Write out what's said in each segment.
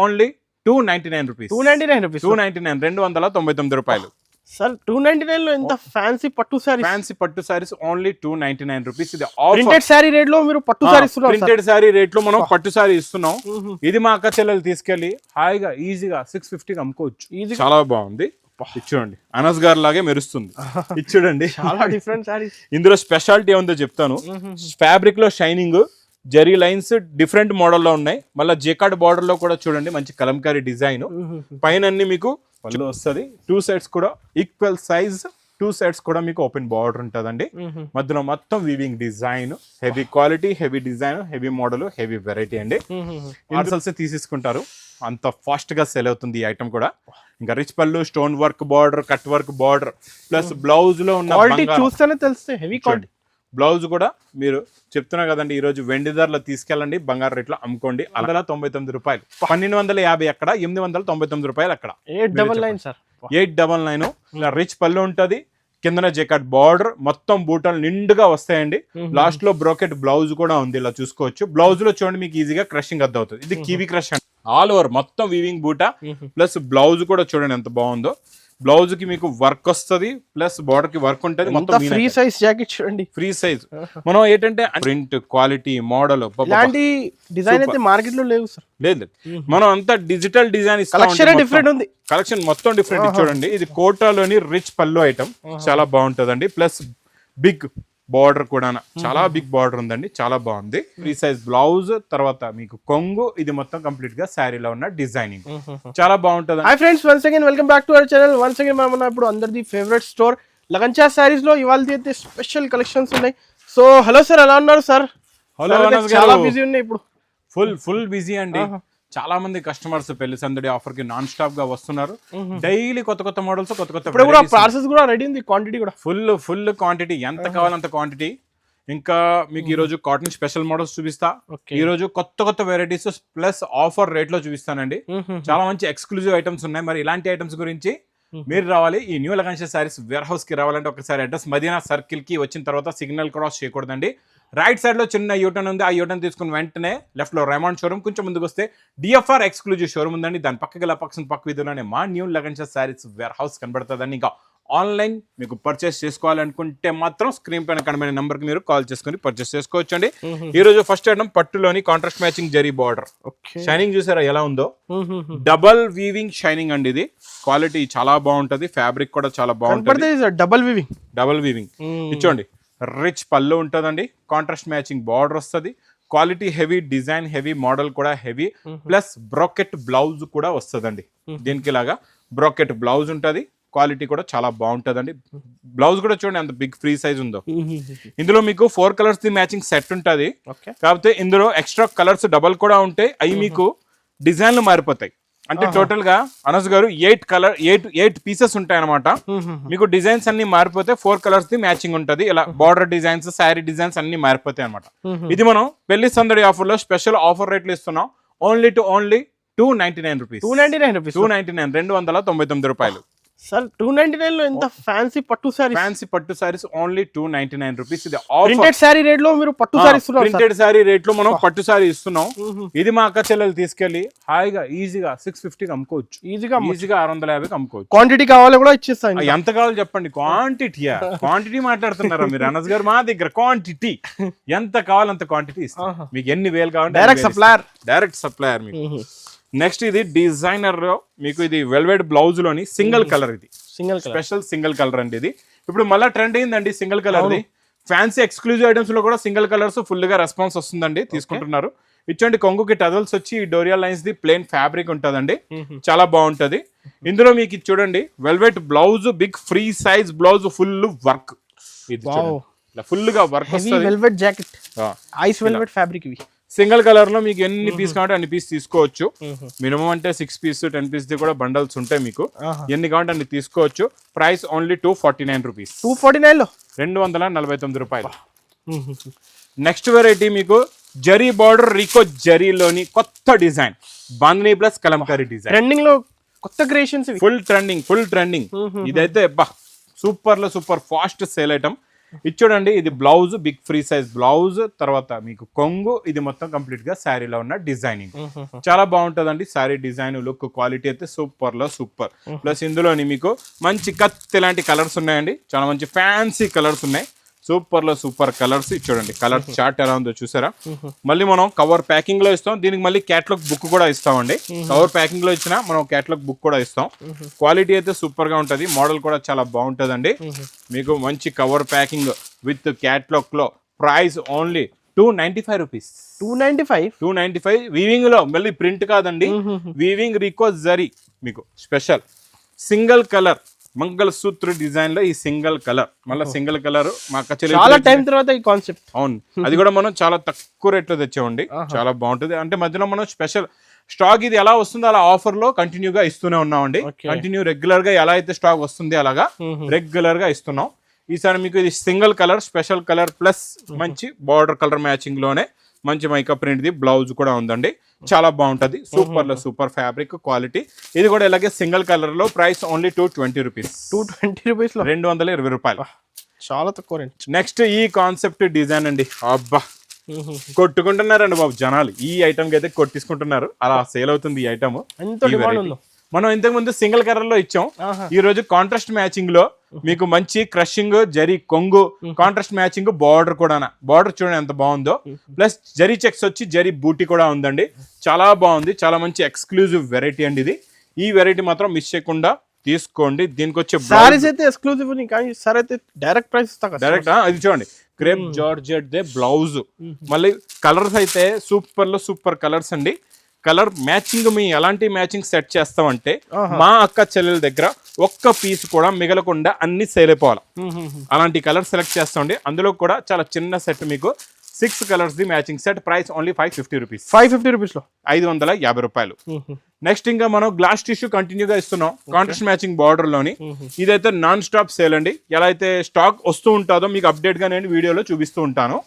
Only 299 rupees. 299 rupees. 299 299 రూపాయలు. Sir 299 లో ఎంత ఫ్యాన్సీ పట్టు సారీస్. ఫ్యాన్సీ పట్టు సారీస్ ఓన్లీ 299 రూపీస్. ఇది ప్రింటెడ్ సారీ రేట్ లో మీరు పట్టు సారీ ఇస్తున్నారు. ప్రింటెడ్ సారీ రేట్ లో మనం పట్టు సారీ ఇస్తున్నాం. ఇది మా అక్క చెల్లెలు తీసుకెళ్లి హాయిగా ఈజీగా 650కి అమ్ముకోవచ్చు. చాలా బాగుంది. చూడండి అనస్ గారు లాగే మెరుస్తుంది. చూడండి చాలా డిఫరెంట్ సారీస్. ఇందులో స్పెషాలిటీ ఏముందో చెప్తాను. ఫ్యాబ్రిక్ లో షైనింగ్, జరీ లైన్స్ డిఫరెంట్ మోడల్లో ఉన్నాయి. మళ్ళీ జేకార్డ్ బార్డర్ లో కూడా చూడండి మంచి కలంకారీ డిజైన్. పైన అన్ని మీకు పళ్ళు వస్తుంది. 2 సైడ్స్ కూడా ఈక్వల్ సైజ్, 2 సైడ్స్ కూడా మీకు ఓపెన్ బార్డర్ ఉంటుందండి. మధ్యలో మొత్తం weaving design, heavy quality, heavy design, heavy model, heavy variety అండి. పార్సల్స్ తీసేసుకుంటారు, అంత ఫాస్ట్ గా సేల్ అవుతుంది ఈ ఐటమ్ కూడా. ఇంకా రిచ్ పళ్ళు, stone work border, cut work border, plus blouse లో ఉన్న క్వాలిటీ చూస్తేనే తెలుస్తే హెవీ క్వాలిటీ. బ్లౌజ్ కూడా మీరు చెప్తున్నా కదండి, ఈ రోజు వెండి ధరలో తీసుకెళ్ళండి, బంగారు రేట్లో అమ్ముకోండి. 199 రూపాయలు, 1250 అక్కడ, 899 రూపాయలు అక్కడ. 899 సార్, 899. ఇలా రిచ్ పళ్ళు ఉంటది, కిందన జెకాట్ బార్డర్, మొత్తం బూటలు నిండుగా వస్తాయండి. లాస్ట్ లో బ్రోకెట్ బ్లౌజ్ కూడా ఉంది, ఇలా చూసుకోవచ్చు. బ్లౌజ్ లో చూడండి మీకు ఈజీగా క్రషింగ్ అర్థం అవుతుంది. ఇది కివీ క్రష్ అండి, ఆల్ ఓవర్ మొత్తం వీవింగ్ బూట. ప్లస్ బ్లౌజ్ కూడా చూడండి ఎంత బాగుందో. బ్లౌజ్ కి మీకు వర్క్ వస్తుంది, ప్లస్ బార్డర్ కి వర్క్ ఉంటుంది. మొత్తం ఫ్రీ సైజ్ జాకెట్ చూడండి, ఫ్రీ సైజ్. మనం ఏంటంటే ప్రింట్ క్వాలిటీ, మోడల్, ఇలాంటి డిజైన్ అయితే మార్కెట్ లో లేవు సార్. లేదు, మనం అంతా డిజిటల్ డిజైన్ ఇస్తాం. కలెక్షన్ డిఫరెంట్ ఉంది, కలెక్షన్ మొత్తం డిఫరెంట్. చూడండి ఇది కోటాలోని రిచ్ పళ్ళు ఐటమ్, చాలా బాగుంటదండి. ప్లస్ బిగ్ బార్డర్ కూడా, చాలా బిగ్ బార్డర్ ఉందండి, చాలా బాగుంది. ఫ్రీ సైజ్ బ్లౌజ్, తర్వాత మీకు కొంగు, ఇది మొత్తం కంప్లీట్ గా శారీలో ఉన్న డిజైనింగ్ చాలా బాగుంటది. Hi friends, once again welcome back to our channel. Once again మనం ఇప్పుడు అందరిది ఫేవరెట్ స్టోర్ లగంచా సారీస్ లో ఇవాళ అయితే స్పెషల్ కలెక్షన్స్ ఉన్నాయి. సో హలో సార్, ఎలా ఉన్నారు సార్? హలో, చాలా బిజీ ఉన్నాయి ఇప్పుడు. ఫుల్ బిజీ అండి. చాలా మంది కస్టమర్స్ పెళ్లి సందడి ఆఫర్ కి నాన్ స్టాప్ గా వస్తున్నారు. డైలీ కొత్త మోడల్స్, కొత్త ప్రాసెస్ కూడా రెడీ ఉంది, క్వాంటిటీ కూడా ఫుల్ క్వాంటిటీ, ఎంత కావాలంత క్వాంటిటీ. ఇంకా మీకు ఈ రోజు కాటన్ స్పెషల్ మోడల్స్ చూపిస్తా. ఈ రోజు కొత్త వెరైటీస్ ప్లస్ ఆఫర్ రేట్ లో చూపిస్తానండి. చాలా మంచి ఎక్స్క్లూజివ్ ఐటమ్స్ ఉన్నాయి. మరి ఇలాంటి ఐటమ్స్ గురించి మీరు రావాలి, ఈ న్యూ లగన్షియా సారీస్ వేర్ హౌస్ కి రావాలంటే ఒకసారి అడ్రస్ మదీనా సర్కిల్ కి వచ్చిన తర్వాత సిగ్నల్ క్రాస్ చేయకూడదండి. రైట్ సైడ్ లో చిన్న యూటర్న్ ఉంది, ఆ యూటర్న్ తీసుకుని వెంటనే లెఫ్ట్ లో రైమండ్ షోరూమ్, కొంచెం ముందుకు వస్తే డిఎఫ్ఆర్ ఎక్స్క్లూజివ్ షోరూమ్ ఉందండి. దాని పక్క గల పక్క వీధిలోనే మా న్యూ లగన్షియా సారీస్ వేర్ హౌస్ కనబడుతుందండి. ఇంకా ఆన్లైన్ మీకు పర్చేస్ చేసుకోవాలనుకుంటే మాత్రం స్క్రీన్ పైన కనబడే నంబర్ కి మీరు కాల్ చేసుకుని పర్చేస్ చేసుకోవచ్చు అండి. ఈ రోజు ఫస్ట్ ఐటమ్ పట్టులోని contrast matching zari border, shining చూసారా ఎలా ఉందో. డబల్ వీవింగ్ షైనింగ్ అండి, ఇది క్వాలిటీ చాలా బాగుంటది. ఫ్యాబ్రిక్ కూడా చాలా బాగుంటుంది. Double weaving ఇచ్చోండి. రిచ్ పళ్ళు ఉంటుందండి, కాంట్రాస్ట్ మ్యాచింగ్ బార్డర్ వస్తుంది. Quality heavy, design heavy, model కూడా హెవీ. ప్లస్ బ్రోకెట్ బ్లౌజ్ కూడా వస్తుందండి. దీనికి లాగా బ్రోకెట్ బ్లౌజ్ ఉంటుంది. క్వాలిటీ కూడా చాలా బాగుంటుందండి. బ్లౌజ్ కూడా చూడండి ఎంత బిగ్ ఫ్రీ సైజ్ ఉందో. ఇందులో మీకు 4 కలర్స్ ది మ్యాచింగ్ సెట్ ఉంటుంది. కాకపోతే ఇందులో ఎక్స్ట్రా కలర్స్ డబల్ కూడా ఉంటాయి. అవి మీకు డిజైన్లు మారిపోతాయి. అంటే టోటల్ గా అనస్ గారు 8 పీసెస్ ఉంటాయి అనమాట. మీకు డిజైన్స్ అన్ని మారిపోతే 4 కలర్స్ ది మ్యాచింగ్ ఉంటది. ఇలా బార్డర్ డిజైన్స్, శారీ డిజైన్స్ అన్ని మారిపోతాయి అనమాట. ఇది మనం పెళ్లి సందడి ఆఫర్ లో స్పెషల్ ఆఫర్ రేట్లు ఇస్తున్నాం. Only 299 rupees. 299 రూపాయలు సార్. 299 లో ఎంత ఫ్యాన్సీ పట్టు సారీ. ఫ్యాన్సీ పట్టు సారీస్ ఓన్లీ 299 రూపీస్. ఇది ప్రింటెడ్ సారీ రేట్ లో మీరు పట్టు సారీ ఇస్తున్నారు. ప్రింటెడ్ సారీ రేట్ లో మనం పట్టు సారీ ఇస్తున్నాం. ఇది మా అక్క చెల్లెలు తీసుకెళ్లి హాయిగా ఈజీగా 650కి అమ్ముకోవచ్చు. ఈజీగా 650కి అమ్ముకోవచ్చు. క్వాంటిటీ కావాలి కూడా ఇచ్చేస్తాను. ఎంత కావాలి చెప్పండి. క్వాంటిటీ మాట్లాడుతున్నారా మీరు? అనస్ గారు మా దగ్గర క్వాంటిటీ ఎంత కావాలి అంత క్వాంటిటీ ఇస్తాం. మీకు ఎన్ని వేలు కావాలి డైరెక్ట్ సప్లయర్ మీకు. నెక్స్ట్ ఇది డిజైనర్ లో మీకు ఇది వెల్వెట్ బ్లౌజ్ లోని సింగిల్ కలర్, ఇది స్పెషల్ సింగిల్ కలర్ అండి. ఇది ఇప్పుడు మళ్ళీ ట్రెండ్ అయిందండి సింగిల్ కలర్ ది. ఫ్యాన్సీ ఎక్స్క్లూజివ్ ఐటమ్స్ లో కూడా సింగిల్ కలర్స్ ఫుల్ గా రెస్పాన్స్ వస్తుందండి, తీసుకుంటున్నారు. ఇచ్చండి కొంగుకి టజల్స్ వచ్చి డోరియల్ లైన్స్ ది ప్లెయిన్ ఫ్యాబ్రిక్ ఉంటదండి, చాలా బాగుంటది. ఇందులో మీకు ఇది చూడండి velvet blouse, big free size blouse, full work. ఇది ఫుల్ గా వర్క్ వస్తుంది. Velvet jacket, ice velvet fabric. ఇవి సింగిల్ కలర్ లో మీకు ఎన్ని పీస్ కావాలంటే అన్ని పీస్ తీసుకోవచ్చు. మినిమం అంటే 6 పీస్ 10 పీస్ ది కూడా బండల్స్ ఉంటాయి. మీకు ఎన్ని కావాలంటే అన్ని తీసుకోవచ్చు. Price only 249 rupees. 249 రూపాయలు. నెక్స్ట్ వెరైటీ మీకు జరీ బార్డర్ రీకో జరీలోని కొత్త design, bandhani plus kalamkari design. Trending లో కొత్త క్రియేషన్స్, ఫుల్ ట్రెండింగ్. ఇదైతే సూపర్ ఫాస్ట్ సేల్ ఐటమ్. ఇది చూడండి, ఇది blouse big free size blouse, తర్వాత మీకు కొంగు, ఇది మొత్తం కంప్లీట్ గా శారీలో ఉన్న డిజైనింగ్ చాలా బాగుంటదండి. శారీ డిజైన్ లుక్ క్వాలిటీ అయితే సూపర్ లో సూపర్. ప్లస్ ఇందులోని మీకు మంచి కత్తి లాంటి కలర్స్ ఉన్నాయండి, చాలా మంచి ఫ్యాన్సీ కలర్స్ ఉన్నాయి, సూపర్ లో సూపర్ కలర్స్. చూడండి కలర్ చార్ట్ ఎలా ఉందో చూసారా. మళ్ళీ మనం కవర్ ప్యాకింగ్ లో ఇస్తాం, దీనికి మళ్ళీ క్యాటలాగ్ బుక్ కూడా ఇస్తామండి. కవర్ ప్యాకింగ్ లో ఇచ్చినా మనం క్యాటలాగ్ బుక్ కూడా ఇస్తాం. క్వాలిటీ అయితే సూపర్ గా ఉంటది, మోడల్ కూడా చాలా బాగుంటదండి. మీకు మంచి కవర్ ప్యాకింగ్ విత్ క్యాటలాగ్ లో ప్రైస్ ఓన్లీ 295 రూపీస్. 295 వీవింగ్ లో, మళ్ళీ ప్రింట్ కాదండి, వీవింగ్ రికో జరీ. మీకు స్పెషల్ సింగిల్ కలర్ మంగళ సూత్ర డిజైన్ లో ఈ సింగిల్ కలర్, మళ్ళీ సింగిల్ కలర్ మా అక్క చాలా టైం తర్వాత ఈ కాన్సెప్ట్. అవును, అది కూడా మనం చాలా తక్కువ రేట్ లో తెచ్చామండి, చాలా బాగుంటది. అంటే మధ్యలో మనం స్పెషల్ స్టాక్ ఇది ఎలా వస్తుందో అలా ఆఫర్ లో కంటిన్యూగా ఇస్తూనే ఉన్నామండి. కంటిన్యూ రెగ్యులర్ గా ఎలా అయితే స్టాక్ వస్తుంది అలాగా రెగ్యులర్ గా ఇస్తున్నాం. ఈసారి మీకు ఇది single colour, special colour plus మంచి బార్డర్ కలర్ మ్యాచింగ్ లోనే మంచి మైకా ప్రింట్ ది బ్లౌజ్ కూడా ఉందండి, చాలా బాగుంటది. సూపర్ లో సూపర్ ఫ్యాబ్రిక్ క్వాలిటీ. ఇది కూడా ఇలాగే సింగిల్ కలర్ లో ప్రైస్ ఓన్లీ 220 రూపీస్. 220 రూపీస్ లో 220 రూపాయలు, చాలా తక్కువ రేంజ్. నెక్స్ట్ ఈ కాన్సెప్ట్ డిజైన్ అండి, అబ్బా కొట్టుకుంటున్నారండి బాబు జనాలు. ఈ ఐటమ్ కి అయితే కొట్టించుకుంటున్నారు, అలా సేల్ అవుతుంది ఈ ఐటమ్. మనం ఇంతకు ముందు సింగిల్ కలర్ లో ఇచ్చాం, ఈ రోజు కాంట్రాస్ట్ మ్యాచింగ్ లో మీకు మంచి క్రషింగ్ జరీ కొంగు, కాంట్రాస్ట్ మ్యాచింగ్ బార్డర్ కూడా. బార్డర్ చూడండి ఎంత బాగుందో, ప్లస్ జరీ చెక్స్ వచ్చి జరీ బూటీ కూడా ఉందండి, చాలా బాగుంది. చాలా మంచి ఎక్స్క్లూజివ్ వెరైటీ అండి ఇది. ఈ వెరైటీ మాత్రం మిస్ చేయకుండా తీసుకోండి. దీనికి వచ్చే సారీస్ అయితే ఎక్స్క్లూజివ్, కానీ సార్ అయితే డైరెక్ట్ ప్రైస్ డైరెక్ట్. అది చూడండి క్రేప్ జార్జెట్ దే బ్లౌజ్, మళ్ళీ కలర్స్ అయితే సూపర్ లో సూపర్ కలర్స్ అండి. కలర్ మ్యాచింగ్ మీ ఎలాంటి మ్యాచింగ్ సెట్ చేస్తామంటే మా అక్క చెల్లెల దగ్గర ఒక్క పీస్ కూడా మిగలకుండా అన్ని సేల్ అయిపోవాలి, అలాంటి కలర్ సెలెక్ట్ చేస్తామండి. అందులో కూడా చాలా చిన్న సెట్, మీకు 6 colours the matching set, price only 550 rupees. 550 rupees లో 550 రూపాయలు. నెక్స్ట్ ఇంకా మనం గ్లాస్ టిష్యూ కంటిన్యూగా ఇస్తున్నాం కాంట్రాస్ట్ మ్యాచింగ్ బార్డర్ లోని. ఇదైతే నాన్ స్టాప్ సేల్ అండి, ఎలా అయితే స్టాక్ వస్తూ ఉంటుందో మీకు అప్డేట్ గా నేను వీడియోలో చూపిస్తూ ఉంటాను.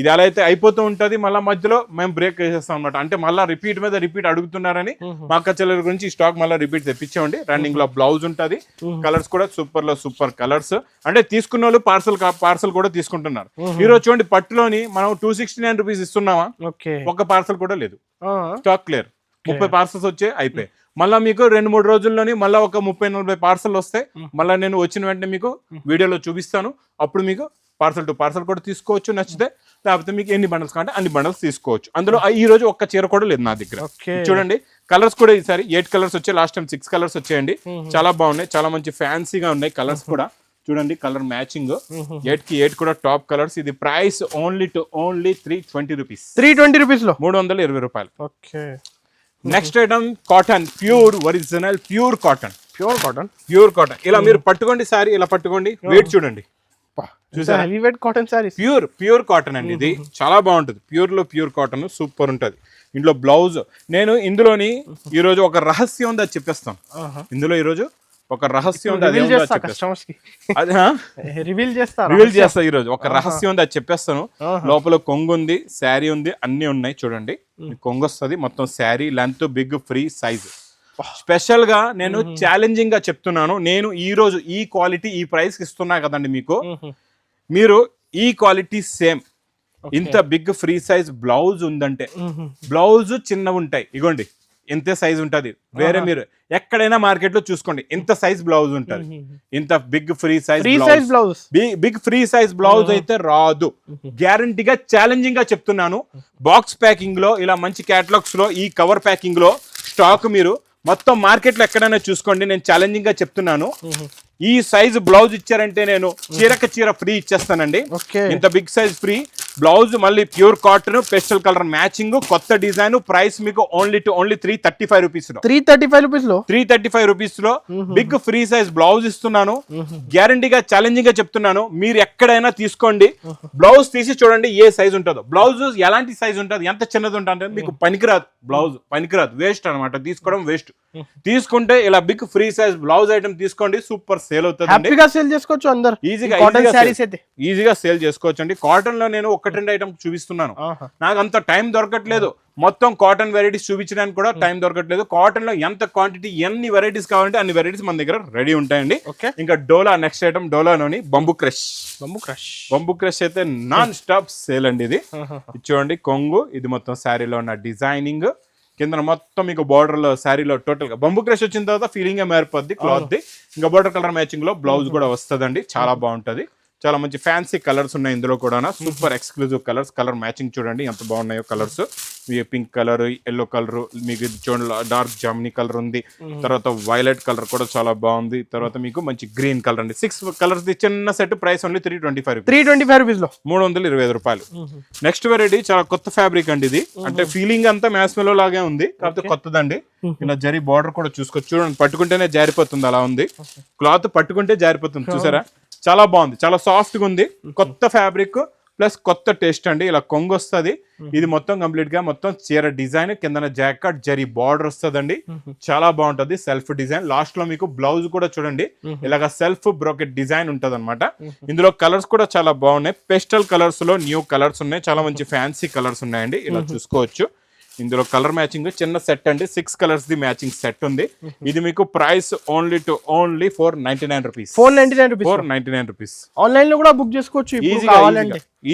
ఇది ఎలా అయితే అయిపోతూ ఉంటది, మళ్ళీ మధ్యలో మేము బ్రేక్ చేసేస్తాం అనమాట. అంటే మళ్ళీ రిపీట్ మీద రిపీట్ అడుగుతున్నారని మా అక్క చెల్లెల గురించి స్టాక్ మళ్ళీ రిపీట్ తెప్పించామండి. రన్నింగ్ లో బ్లౌజ్ ఉంటది, కలర్స్ కూడా సూపర్ లో సూపర్ కలర్స్. అంటే తీసుకున్న వాళ్ళు పార్సల్ కూడా తీసుకుంటున్నారు. ఈ రోజు చూడండి పట్టులోని మనం 269 రూపీస్ ఇస్తున్నామా, ఒక పార్సల్ కూడా లేదు, స్టాక్ క్లియర్. 30 పార్సల్స్ వచ్చే అయిపోయి, మళ్ళీ మీకు 2-3 రోజుల్లోని మళ్ళీ ఒక 30-40 పార్సల్ వస్తాయి. మళ్ళీ నేను వచ్చిన వెంటనే మీకు వీడియోలో చూపిస్తాను, అప్పుడు మీకు పార్సల్ టు పార్సల్ కూడా తీసుకోవచ్చు నచ్చితే, లేకపోతే మీకు ఎన్ని బండల్స్ కావాలంటే అన్ని బండల్స్ తీసుకోవచ్చు. అందులో ఈ రోజు ఒక్క చీర కూడా లేదు నా దగ్గర. చూడండి కలర్స్ కూడా ఈసారి 8 కలర్స్ వచ్చాయి, లాస్ట్ టైం 6 కలర్స్ వచ్చాయండి, చాలా బాగున్నాయి, చాలా మంచి ఫ్యాన్సీగా ఉన్నాయి కలర్స్ కూడా. చూడండి కలర్ మ్యాచింగ్ 8 కి 8 కూడా టాప్ కలర్స్. ఇది ప్రైస్ ఓన్లీ 320 రూపీస్. 320 రూపీస్ లో 320 రూపాయలు. Next item cotton, pure original pure cotton. ఇలా మీరు పట్టుకోండి సారీ, ఇలా పట్టుకోండి, వెయిట్ చూడండి, ప్యూర్ కాటన్ అండి. ఇది చాలా బాగుంటుంది, ప్యూర్ లో ప్యూర్ కాటన్ సూపర్ ఉంటది. ఇందులో బ్లౌజ్, నేను ఇందులోని ఈ రోజు ఒక రహస్యం ఉంది అది చెప్పేస్తాను. ఇందులో ఈ రోజు ఒక రహస్యం ఉంది, రివీల్ చేస్తా ఈ రోజు. ఒక రహస్యం ఉంది అది చెప్పేస్తాను. లోపల కొంగు ఉంది, శారీ ఉంది, అన్ని ఉన్నాయి. చూడండి కొంగు వస్తుంది, మొత్తం sari length big free size. Special గా నేను ఛాలెంజింగ్ గా చెప్తున్నాను, నేను ఈ రోజు ఈ క్వాలిటీ ఈ ప్రైస్ కి ఇస్తున్నా కదండి మీకు. మీరు ఈ క్వాలిటీ సేమ్ ఇంత బిగ్ ఫ్రీ సైజ్ బ్లౌజ్ ఉందంటే, బ్లౌజ్ చిన్నవి ఉంటాయి, ఇగోండి ఇంతే సైజ్ ఉంటది. వేరే మీరు ఎక్కడైనా మార్కెట్ లో చూసుకోండి, ఇంత సైజ్ బ్లౌజ్ ఉంటది. ఇంత big free size blouse, big free size blouse అయితే రాదు. గ్యారంటీగా ఛాలెంజింగ్ గా చెప్తున్నాను. బాక్స్ ప్యాకింగ్ లో ఇలా మంచి క్యాటలాగ్స్ లో ఈ కవర్ ప్యాకింగ్ లో స్టాక్ మీరు మొత్తం మార్కెట్ లో ఎక్కడైనా చూసుకోండి. నేను ఛాలెంజింగ్ గా చెప్తున్నాను, ఈ సైజ్ బ్లౌజ్ ఇచ్చారంటే నేను చీరక చీర ఫ్రీ ఇచ్చేస్తానండి. ఇంత బిగ్ సైజ్ ఫ్రీ బ్లౌజ్, మళ్ళీ pure cotton, pastel colour matching, కొత్త డిజైన్. ప్రైస్ మీకు ఓన్లీ 335 రూపీస్ లో 335 రూపీస్ లో బిగ్ ఫ్రీ సైజ్ బ్లౌజ్ ఇస్తున్నాను. గ్యారంటీగా ఛాలెంజింగ్ గా చెప్తున్నాను, మీరు ఎక్కడైనా తీసుకోండి, బ్లౌజ్ తీసి చూడండి ఏ సైజ్ ఉంటుందో. బ్లౌజ్ ఎలాంటి సైజ్ ఉంటుంది, ఎంత చిన్నది ఉంటుంది మీకు పనికిరాదు, బ్లౌజ్ పనికిరాదు, వేస్ట్ అనమాట, తీసుకోవడం వేస్ట్. తీసుకుంటే ఇలా big free size blouse item తీసుకోండి, సూపర్ సేల్ అవుతుంది, సేల్ చేసుకోవచ్చు అందరు. ఈజీగా సేల్ చేసుకోవచ్చు అండి. కాటన్ లో నేను ఒక ఒకటి రెండు ఐటమ్ చూపిస్తున్నాను. నాకు అంత టైం దొరకట్లేదు, మొత్తం కాటన్ వెరైటీస్ చూపించడానికి కూడా టైం దొరకట్లేదు. కాటన్ లో ఎంత క్వాంటిటీ ఎన్ని వెరైటీస్ కావాలంటే అన్ని వెరైటీస్ మన దగ్గర రెడీ ఉంటాయండి. ఇంకా డోలా నెక్స్ట్ ఐటమ్, డోలాలోని బంబు క్రష్ అయితే నాన్ స్టాప్ సేల్ అండి. ఇది చూడండి కొంగు, ఇది మొత్తం శారీలో ఉన్న డిజైనింగ్, కింద మొత్తం మీకు బార్డర్ లో శారీలో టోటల్ గా బంబు క్రష్ వచ్చిన తర్వాత ఫీలింగ్ మారిపోద్ది క్లాత్ ది. ఇంకా బార్డర్ కలర్ మ్యాచింగ్ లో బ్లౌజ్ కూడా వస్తుందండి, చాలా బాగుంటది. చాలా మంచి ఫ్యాన్సీ కలర్స్ ఉన్నాయి ఇందులో కూడా, super exclusive colours. Colour matching చూడండి ఎంత బాగున్నాయో colours. Pink colour, yellow colour, మీకు చూడండి డార్క్ జామినీ కలర్ ఉంది, తర్వాత వైలెట్ కలర్ కూడా చాలా బాగుంది, తర్వాత మీకు మంచి గ్రీన్ కలర్ అండి. 6 కలర్స్ ది చిన్న సెట్, ప్రైస్ ఓన్లీ 325 రూపీస్ లో 325 రూపాయలు. నెక్స్ట్ వెరైటీ చాలా కొత్త ఫ్యాబ్రిక్ అండి ఇది, అంటే ఫీలింగ్ అంతా మ్యాస్మెలో లాగే ఉంది, కాకపోతే కొత్తదండి. ఇలా జరీ బార్డర్ కూడా చూసుకోవచ్చు, చూడండి పట్టుకుంటేనే జారిపోతుంది, అలా ఉంది క్లాత్, పట్టుకుంటే జారిపోతుంది చూసారా. చాలా బాగుంది, చాలా సాఫ్ట్ గా ఉంది, కొత్త ఫ్యాబ్రిక్ ప్లస్ కొత్త టేస్ట్ అండి. ఇలా కొంగు వస్తుంది, ఇది మొత్తం కంప్లీట్ గా మొత్తం చీర డిజైన్, కింద జాకెట్ జరీ బార్డర్ వస్తుందండి, చాలా బాగుంటది. సెల్ఫ్ డిజైన్, లాస్ట్ లో మీకు బ్లౌజ్ కూడా చూడండి ఇలాగ సెల్ఫ్ బ్రోకెట్ డిజైన్ ఉంటది అనమాట. ఇందులో కలర్స్ కూడా చాలా బాగున్నాయి, పెస్టల్ కలర్స్ లో న్యూ కలర్స్ ఉన్నాయి, చాలా మంచి ఫ్యాన్సీ కలర్స్ ఉన్నాయండి. ఇలా చూసుకోవచ్చు, ఇందులో కలర్ మ్యాచింగ్ చిన్న సెట్ అండి, 6 కలర్స్ ది మ్యాచింగ్ సెట్ ఉంది. ఇది మీకు price only 499 rupees. 499 rupees. Online లో కూడా బుక్ చేసుకోవచ్చు,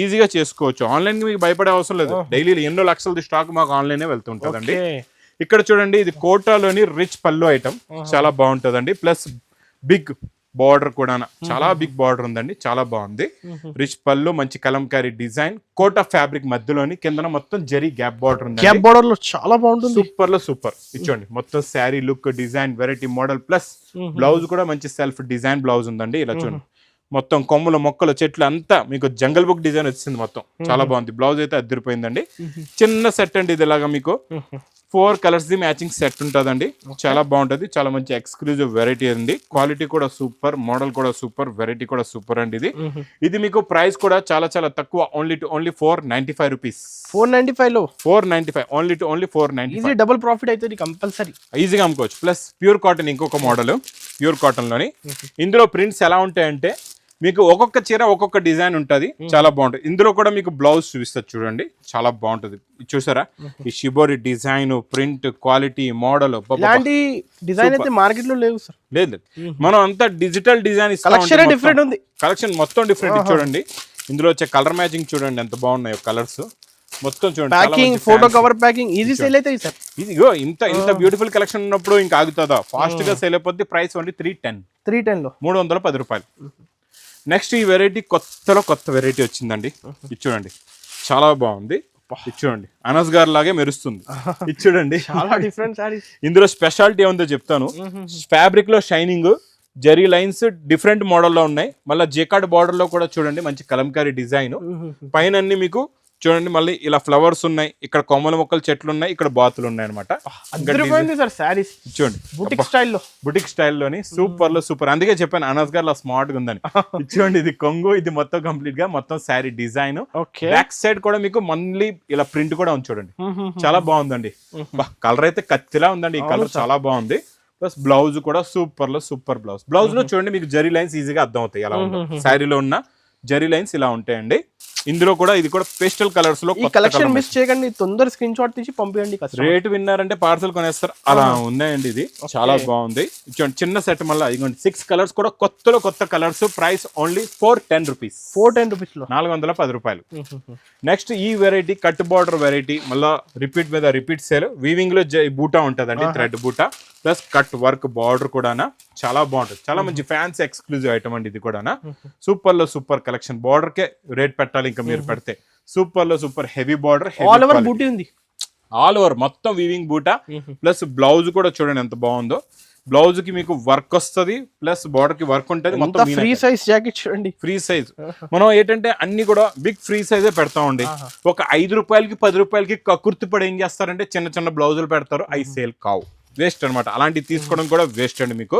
ఈజీగా చేసుకోవచ్చు. ఆన్లైన్ మీకు భయపడే అవసరం లేదు, డైలీ ఎన్నో లక్షల స్టాక్ మాకు ఆన్లైన్ వెళ్తుంటదండి. ఇక్కడ చూడండి, ఇది కోటాలోని రిచ్ పళ్ళు ఐటమ్, చాలా బాగుంటదండి. ప్లస్ బిగ్ బార్డర్ కూడా, చాలా బిగ్ బార్డర్ ఉందండి, చాలా బాగుంది. రిచ్ పళ్ళు, మంచి కలంకారీ డిజైన్, కోటా ఫ్యాబ్రిక్ మధ్యలోని, కింద మొత్తం జరీ గ్యాప్ బార్డర్ ఉంది, గ్యాప్ బార్డర్ లో చాలా బాగుంటుంది, సూపర్ లో సూపర్. ఇచ్చోండి మొత్తం sari look, design, variety model, plus blouse కూడా మంచి సెల్ఫ్ డిజైన్ బ్లౌజ్ ఉందండి. ఇలా చూడండి మొత్తం కొమ్ముల మొక్కలు చెట్లు అంతా మీకు జంగల్ బుక్ డిజైన్ వచ్చింది, మొత్తం చాలా బాగుంది. బ్లౌజ్ అయితే అదిరిపోయిందండి, చిన్న సెట్ అండి ఇది. ఇలాగా మీకు 4 కలర్స్ ది మ్యాచింగ్ సెట్ ఉంటుందండి, చాలా బాగుంటది, చాలా మంచి ఎక్స్క్లూజివ్ వెరైటీ అండి. క్వాలిటీ కూడా సూపర్, మోడల్ కూడా సూపర్, వెరైటీ కూడా సూపర్ అండి. ఇది మీకు ప్రైస్ కూడా చాలా చాలా తక్కువ, only 495 rupees. 495 only 495. Double profit అయితే కంపల్సరీ, ఈజీగా అమ్ముకోవచ్చు. ప్లస్ ప్యూర్ కాటన్, ఇంకొక మోడల్ ప్యూర్ కాటన్ లోని, ఇందులో ప్రింట్స్ ఎలా ఉంటాయంటే మీకు ఒక్కొక్క చీర ఒక్కొక్క డిజైన్ ఉంటది, చాలా బాగుంటుంది. ఇందులో కూడా మీకు బ్లౌజ్ చూపిస్తుంది చూడండి, చాలా బాగుంటది. చూసారా ఈ shibori design, print, quality, model, design అయితే మార్కెట్ లో లేవు సార్. లేదు, మనం అంతా డిజిటల్ డిజైన్ కలెక్షన్ మొత్తం డిఫరెంట్. చూడండి ఇందులో వచ్చే కలర్ మ్యాచింగ్ చూడండి ఎంత బాగున్నాయో కలర్స్ మొత్తం చూడండి. Packing, photo cover packing easy sale అయితే సార్. ఇదిగో ఇంత బ్యూటిఫుల్ కలెక్షన్ ఉన్నప్పుడు ఇంకా ఆగుతుందా, ఫాస్ట్ గా సేల్ అయిపోద్ది. ప్రైస్ ఓన్లీ 310 లో 310 రూపాయలు. నెక్స్ట్ ఈ వెరైటీ కొత్త వెరైటీ వచ్చిందండి, ఇది చూడండి చాలా బాగుంది. ఇది చూడండి అనస్ గారు లాగే మెరుస్తుంది, ఇది చూడండి చాలా డిఫరెంట్ సారీస్. ఇందులో స్పెషాలిటీ ఏముందో చెప్తాను. ఫ్యాబ్రిక్ లో షైనింగ్, జరీ లైన్స్ డిఫరెంట్ మోడల్లో ఉన్నాయి. మళ్ళీ జెకార్డ్ బార్డర్ లో కూడా చూడండి మంచి కలంకారీ డిజైన్, పైన అన్ని మీకు చూడండి మళ్ళీ ఇలా ఫ్లవర్స్ ఉన్నాయి, ఇక్కడ కొమ్మల మొక్కలు చెట్లు ఉన్నాయి, ఇక్కడ బాతులు ఉన్నాయి అనమాట. చూడండి బుటిక్ స్టైల్లోని సూపర్ లో సూపర్. అందుకే చెప్పాను అనస్ గారు స్మార్ట్ గా ఉందని. చూడండి ఇది కొంగు, ఇది మొత్తం కంప్లీట్ గా మొత్తం శారీ డిజైన్, బ్యాక్ సైడ్ కూడా మీకు మళ్ళీ ఇలా ప్రింట్ కూడా ఉంది చూడండి, చాలా బాగుందండి. కలర్ అయితే కత్తిలా ఉందండి, ఈ కలర్ చాలా బాగుంది. ప్లస్ బ్లౌజ్ కూడా సూపర్ లో సూపర్ బ్లౌజ్. బ్లౌజ్ లో చూడండి మీకు జరీ లైన్స్ ఈజీగా అర్థం అవుతాయి, ఎలా ఉంటాయి శారీలో ఉన్న జరీ లైన్స్ ఇలా ఉంటాయండి. ఇందులో కూడా ఇది కూడా పేస్టల్ కలర్స్ లో కలెక్షన్ మిస్ చేయకండి, తొందర స్క్రీన్ షాట్ తీసి పంపించండి. రేట్ విన్నారంటే పార్సల్ కొనేస్తారు, అలా ఉన్నాయండి. ఇది చాలా బాగుంది. చిన్న సెట్ మళ్ళీ ఇదిగోండి 6 కలర్స్ కూడా కొత్త కలర్స్. Price only 410 rupees. 410 రూపాయలు. నెక్స్ట్ ఈ వెరైటీ కట్ బార్డర్ వెరైటీ, మళ్ళీ రిపీట్ మీద రిపీట్ సేల్. వీవింగ్ లో బూటా ఉంటదండి, థ్రెడ్ బూటా ప్లస్ కట్ వర్క్ బార్డర్ కూడా చాలా బాగుంటుంది. చాలా మంచి ఫ్యాన్సీ ఎక్స్క్లూజివ్ ఐటమ్ అండి ఇది కూడా. సూపర్ లో సూపర్ కలెక్షన్. బార్డర్ కే రేట్ పెట్టాలి ఇంకా మీరు పెడితే. సూపర్ లో super heavy border, all over బూటీ ఉంది, ఆల్ ఓవర్ మొత్తం వీవింగ్ బూటా. ప్లస్ బ్లౌజ్ కూడా చూడండి ఎంత బాగుందో. బ్లౌజ్ కి మీకు వర్క్ వస్తుంది, ప్లస్ బార్డర్ కి వర్క్ ఉంటుంది. మొత్తం ఫ్రీ సైజ్ జాకెట్ చూడండి, ఫ్రీ సైజ్. మనం ఏంటంటే అన్ని కూడా బిగ్ ఫ్రీ సైజే పెడతామండి. ఒక 5 రూపాయలకి 10 రూపాయలకి కుర్తిపడి ఏం చేస్తారంటే చిన్న బ్లౌజులు పెడతారు, అవి సేల్ కావు, వేస్ట్ అనమాట. అలాంటివి తీసుకోవడం కూడా వేస్ట్ అండి మీకు.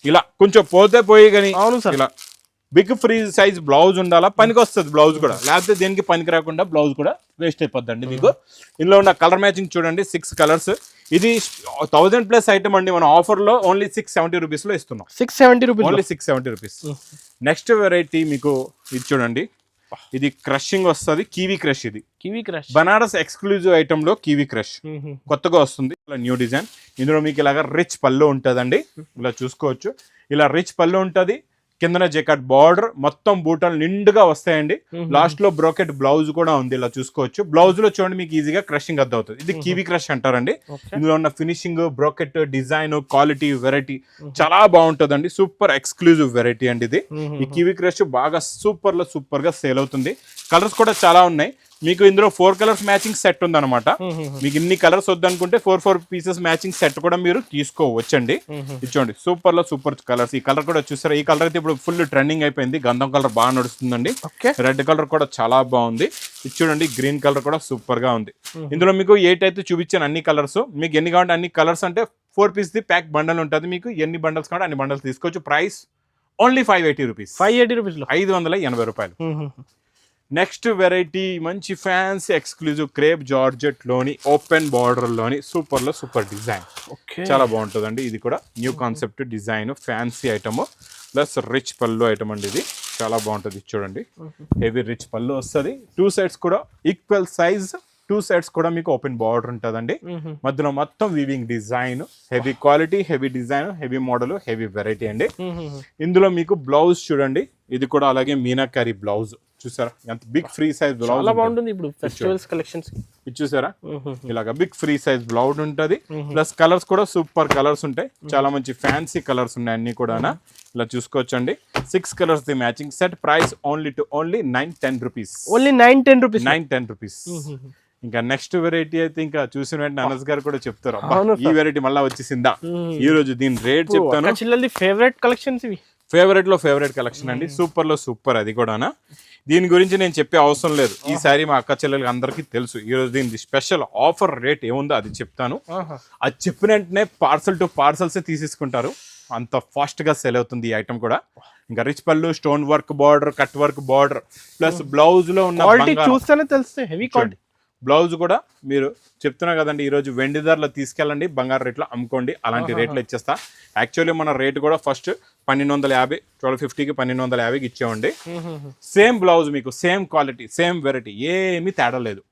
ఇలా కొంచెం పోయి కానీ ఇలా బిగ్ ఫ్రీ సైజ్ బ్లౌజ్ ఉండాలా, పనికి వస్తుంది బ్లౌజ్ కూడా. లేకపోతే దేనికి పనికి రాకుండా బ్లౌజ్ కూడా వేస్ట్ అయిపోద్దండి మీకు. ఇందులో ఉన్న కలర్ మ్యాచింగ్ చూడండి 6 కలర్స్. ఇది 1000+ ఐటమ్ అండి. మన ఆఫర్ లో ఓన్లీ 670 రూపీస్ లో ఇస్తున్నాం. 670 rupees, only 670 rupees. Next variety మీకు ఇది చూడండి, ఇది క్రషింగ్ వస్తుంది, కీవీ క్రష్. ఇది kiwi crush Banaras exclusive item లో కీవీ క్రష్ కొత్తగా వస్తుంది. ఇలా న్యూ డిజైన్. ఇందులో మీకు ఇలాగా రిచ్ పళ్ళు ఉంటుందండి, ఇలా చూసుకోవచ్చు. ఇలా రిచ్ పళ్ళు ఉంటుంది, కిందన జెకాట్ బార్డర్, మొత్తం బూటాలు నిండుగా వస్తాయండి. లాస్ట్ లో బ్రోకెట్ బ్లౌజ్ కూడా ఉంది, ఇలా చూసుకోవచ్చు. బ్లౌజ్ లో చూడండి మీకు ఈజీగా క్రషింగ్ అర్థం అవుతుంది. ఇది కీవీ క్రష్ అంటారండి. ఇందులో ఉన్న finishing, brocade design, quality, variety చాలా బాగుంటుందండి. సూపర్ ఎక్స్క్లూజివ్ వెరైటీ అండి ఇది. ఈ కీవీ క్రష్ బాగా సూపర్ లో సూపర్ గా సేల్ అవుతుంది. కలర్స్ కూడా చాలా ఉన్నాయి. మీకు ఇందులో 4 కలర్స్ మ్యాచింగ్ సెట్ ఉందన్నమాట. మీకు ఇన్ని కలర్స్ వద్దనుకుంటే 4 పీసెస్ మ్యాచింగ్ సెట్ కూడా మీరు తీసుకోవచ్చండి. ఇచ్చోండి సూపర్ లో సూపర్ కలర్స్. ఈ కలర్ కూడా చూసారా, ఈ కలర్ అయితే ఇప్పుడు ఫుల్ ట్రెండింగ్ అయిపోయింది. గంధం కలర్ బాగా నడుస్తుందండి. రెడ్ కలర్ కూడా చాలా బాగుంది. ఇది చూడండి, గ్రీన్ కలర్ కూడా సూపర్ గా ఉంది. ఇందులో మీకు 8 అయితే చూపించాను అన్ని కలర్స్. మీకు ఎన్ని కావాలంటే అన్ని కలర్స్, అంటే 4 పీస్ ది ప్యాక్ బండల్ ఉంటుంది. మీకు ఎన్ని బండల్స్ కావాలంటే అన్ని బండల్స్ తీసుకోవచ్చు. Price only 580 rupees. 580 రూపీస్, 580 రూపాయలు. నెక్స్ట్ వెరైటీ మంచి ఫ్యాన్సీ ఎక్స్క్లూజివ్ క్రేప్ జార్జెట్ లోని ఓపెన్ బార్డర్ లోని సూపర్ లో సూపర్ డిజైన్. చాలా బాగుంటుందండి. ఇది కూడా new concept design, fancy item plus rich పళ్ళు ఐటమ్ అండి. ఇది చాలా బాగుంటుంది. చూడండి, హెవీ రిచ్ పళ్ళు వస్తుంది. 2 సైడ్స్ కూడా ఈక్వల్ సైజ్, 2 సైడ్స్ కూడా మీకు ఓపెన్ బార్డర్ ఉంటుందండి. మధ్యలో మొత్తం weaving design, heavy quality, heavy design, heavy model, heavy variety అండి. ఇందులో మీకు బ్లౌజ్ చూడండి, ఇది కూడా అలాగే మీనాకారి బ్లౌజ్. చూసారా ఎంత బిగ్ ఫ్రీ సైజ్ బ్లౌజ్, చాలా బాగుంటుంది. ఇప్పుడు ఫెస్టివల్స్ కలెక్షన్స్ ఇది చూసారా, ఇలాగా బిగ్ ఫ్రీ సైజ్ బ్లౌజ్ ఉంటది. ప్లస్ కలర్స్ కూడా సూపర్ కలర్స్ ఉంటాయి. చాలా మంచి ఫ్యాన్సీ కలర్స్ ఉన్నాయి అన్ని కూడా. ఇలా చూసుకోవచ్చండి. 6 colours the matching set. Price only 910 rupees. Only 910 rupees. ఇంకా నెక్స్ట్ వెరైటీ అయితే ఇంకా చూసిన వెంటనే అనస్ గారు కూడా చెప్తారు, ఈ వెరైటీ మళ్ళా వచ్చేసిందా. ఈ రోజు దీని రేట్ చెప్తాను. చిల్లది ఫేవరెట్ కలెక్షన్స్ ఇవి. ఫేవరెట్ లో ఫేవరెట్ కలెక్షన్ అండి. సూపర్ లో సూపర్. అది కూడా దీని గురించి నేను చెప్పే అవసరం లేదు. ఈసారి మా అక్క చెల్లెలకి అందరికీ తెలుసు. ఈ రోజు దీని స్పెషల్ ఆఫర్ రేట్ ఏముందో అది చెప్తాను. అది చెప్పిన వెంటనే పార్సల్ టు పార్సల్సే తీసేసుకుంటారు. అంత ఫాస్ట్ గా సేల్ అవుతుంది ఈ ఐటమ్ కూడా. ఇంకా రిచ్ పళ్ళు, stone work border, cut work border, plus blouse లో ఉన్న చూస్తేనే తెలుస్తాయి హెవీ క్వాలిటీ. బ్లౌజ్ కూడా మీరు చెప్తున్నా కదండి, ఈ రోజు వెండి ధరలో తీసుకెళ్ళండి, బంగారు రేట్లో అమ్ముకోండి, అలాంటి రేట్లో ఇచ్చేస్తా. యాక్చువల్లీ మన రేట్ కూడా ఫస్ట్ 1250, 1250కి 1250కి ఇచ్చామండి. సేమ్ బ్లౌజ్ మీకు, సేమ్ క్వాలిటీ, సేమ్ వెరైటీ, ఏమీ తేడా లేదు.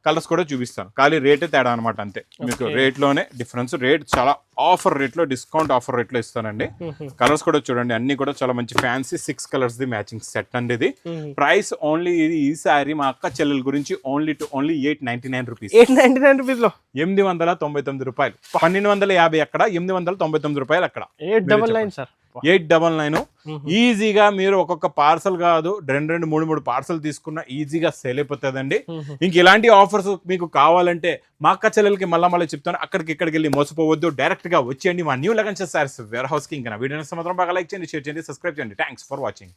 కలర్స్ కూడా చూపిస్తాను, ఖాళీ రేటే తేడా అనమాట, అంతే. మీకు రేట్ లోనే డిఫరెన్స్. రేట్ చాలా ఆఫర్ రేట్ లో, డిస్కౌంట్ ఆఫర్ రేట్ లో ఇస్తానండి. కలర్స్ కూడా చూడండి, అన్ని కూడా చాలా మంచి fancy 6 colours the matching set అండి. ఇది ప్రైస్ ఓన్లీ, ఇది ఈసారి మా అక్క చెల్లెల గురించి ఓన్లీ 899 రూపీస్. 899 రూపీస్ లో 899 రూపాయలు. 1250 అక్కడ, 899 రూపాయలు అక్కడ. 899 సార్, 899. ఈజీగా మీరు ఒక్కొక్క పార్సల్ కాదు, 2, 3 పార్సల్ తీసుకున్నా ఈజీగా సేల్ అయిపోతుందండి. ఇంక ఇలాంటి ఆఫర్స్ మీకు కావాలంటే మా అక్క చెల్లెలకి మళ్ళీ చెప్తాను, అక్కడికి ఇక్కడికి వెళ్ళి మోసపోవద్దు, డైరెక్ట్ గా వచ్చేయండి మా న్యూ లగన్స్ సారీస్ వేర్ హౌస్ కి. ఇంకా వీడియో మాత్రం బాగా లైక్ చేయండి, షేర్ చేయండి, సబ్స్క్రైబ్ చేయండి. Thanks for watching.